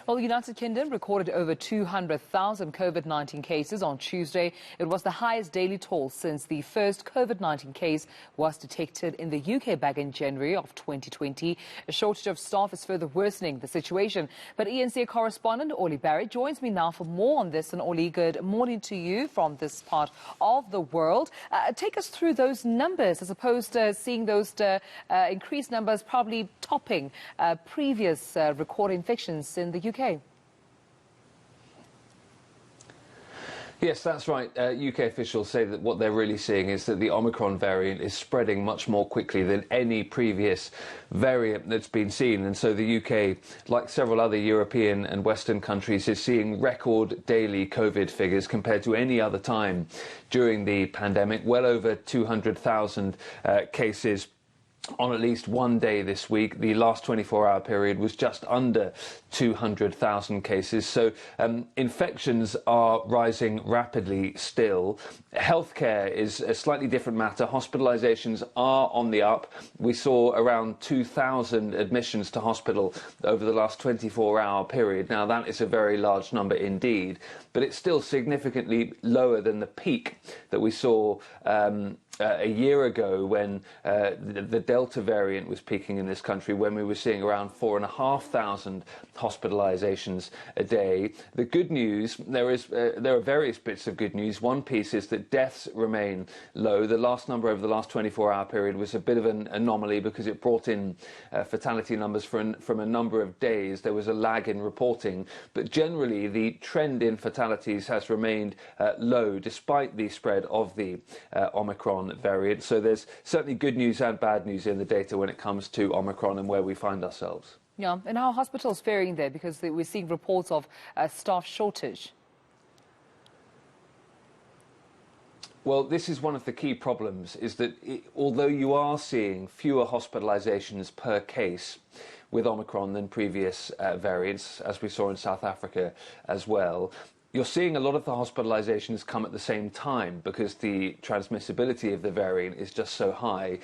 Well, the United Kingdom recorded over 200,000 COVID-19 cases on Tuesday. It was the highest daily toll since the first COVID-19 case was detected in the UK back in January of 2020. A shortage of staff is further worsening the situation. But eNCA correspondent Olly Barratt joins me now for more on this. And Olly, good morning to you from this part of the world. Take us through those numbers as opposed to seeing those increased numbers probably topping previous recorded infections in the UK. Yes, that's right. UK officials say that what they're really seeing is that the Omicron variant is spreading much more quickly than any previous variant that's been seen. And so the UK, like several other European and Western countries, is seeing record daily COVID figures compared to any other time during the pandemic. Well over 200,000 cases on at least one day this week. The last 24-hour period was just under 200,000 cases. So infections are rising rapidly still. Healthcare is a slightly different matter. Hospitalizations are on the up. We saw around 2,000 admissions to hospital over the last 24-hour period. Now, that is a very large number indeed, but it's still significantly lower than the peak that we saw a year ago when the Delta variant was peaking in this country, when we were seeing around 4,500 hospitalizations a day. The good news, there are various bits of good news. One piece is that deaths remain low. The last number over the last 24-hour period was a bit of an anomaly because it brought in fatality numbers from a number of days. There was a lag in reporting, but generally the trend in fatalities has remained low despite the spread of the Omicron variant. So there's certainly good news and bad news in the data when it comes to Omicron and where we find ourselves. Yeah, and how are hospitals faring there? Because we're seeing reports of staff shortage. Well, this is one of the key problems, is that although you are seeing fewer hospitalizations per case with Omicron than previous variants, as we saw in South Africa as well, you're seeing a lot of the hospitalizations come at the same time because the transmissibility of the variant is just so high.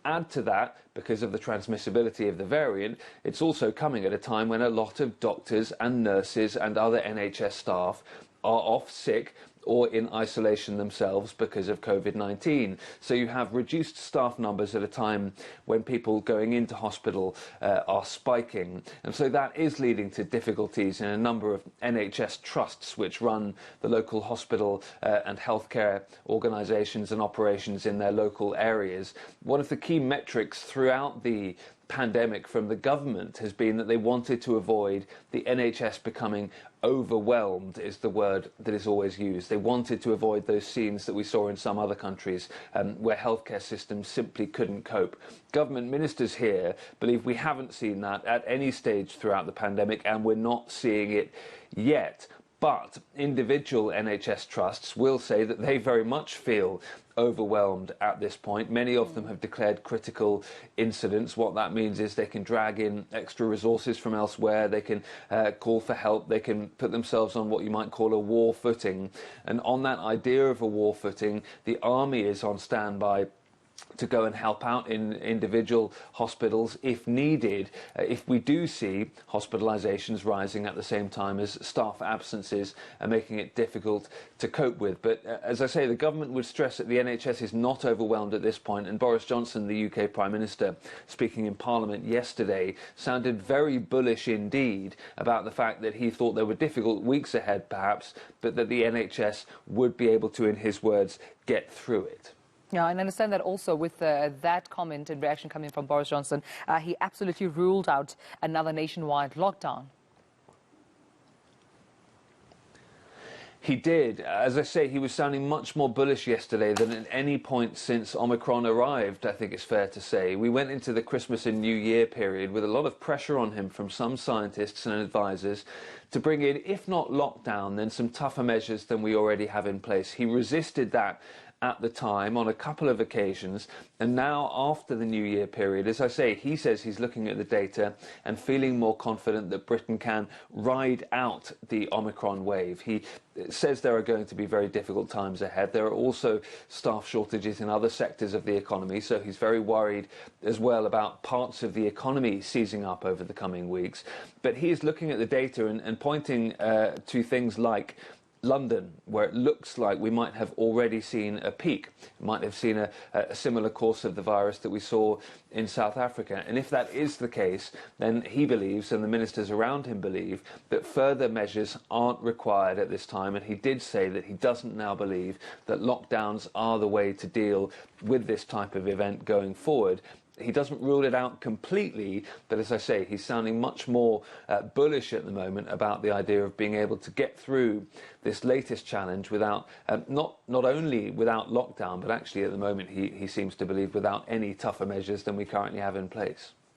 Add to that, because of the transmissibility of the variant, it's also coming at a time when a lot of doctors and nurses and other NHS staff are off sick or in isolation themselves because of COVID-19. So you have reduced staff numbers at a time when people going into hospital are spiking. And so that is leading to difficulties in a number of NHS trusts which run the local hospital and healthcare organisations and operations in their local areas. One of the key metrics throughout the pandemic from the government has been that they wanted to avoid the NHS becoming overwhelmed, is the word that is always used. They wanted to avoid those scenes that we saw in some other countries where healthcare systems simply couldn't cope. Government ministers here believe we haven't seen that at any stage throughout the pandemic, and we're not seeing it yet. But individual NHS trusts will say that they very much feel overwhelmed at this point. Many of them have declared critical incidents. What that means is they can drag in extra resources from elsewhere, they can call for help, they can put themselves on what you might call a war footing. And on that idea of a war footing, the army is on standby to go and help out in individual hospitals if needed, if we do see hospitalizations rising at the same time as staff absences are making it difficult to cope with. But as I say, the government would stress that the NHS is not overwhelmed at this point, and Boris Johnson, the UK Prime Minister, speaking in Parliament yesterday, sounded very bullish indeed about the fact that he thought there were difficult weeks ahead perhaps, but that the NHS would be able to, in his words, get through it. Yeah, and I understand that also with that comment and reaction coming from Boris Johnson, he absolutely ruled out another nationwide lockdown. He did. As I say, he was sounding much more bullish yesterday than at any point since Omicron arrived, I think it's fair to say. We went into the Christmas and New Year period with a lot of pressure on him from some scientists and advisors to bring in, if not lockdown, then some tougher measures than we already have in place. He resisted that at the time on a couple of occasions, and now after the New Year period, as I say, he says he's looking at the data and feeling more confident that Britain can ride out the Omicron wave. He says there are going to be very difficult times ahead. There are also staff shortages in other sectors of the economy, so he's very worried as well about parts of the economy seizing up over the coming weeks. But he is looking at the data and pointing to things like London, where it looks like we might have already seen a peak, might have seen a similar course of the virus that we saw in South Africa. And if that is the case, then he believes, and the ministers around him believe, that further measures aren't required at this time. And he did say that he doesn't now believe that lockdowns are the way to deal with this type of event going forward. He doesn't rule it out completely, but as I say, he's sounding much more bullish at the moment about the idea of being able to get through this latest challenge without, not only without lockdown, but actually at the moment he seems to believe without any tougher measures than we currently have in place.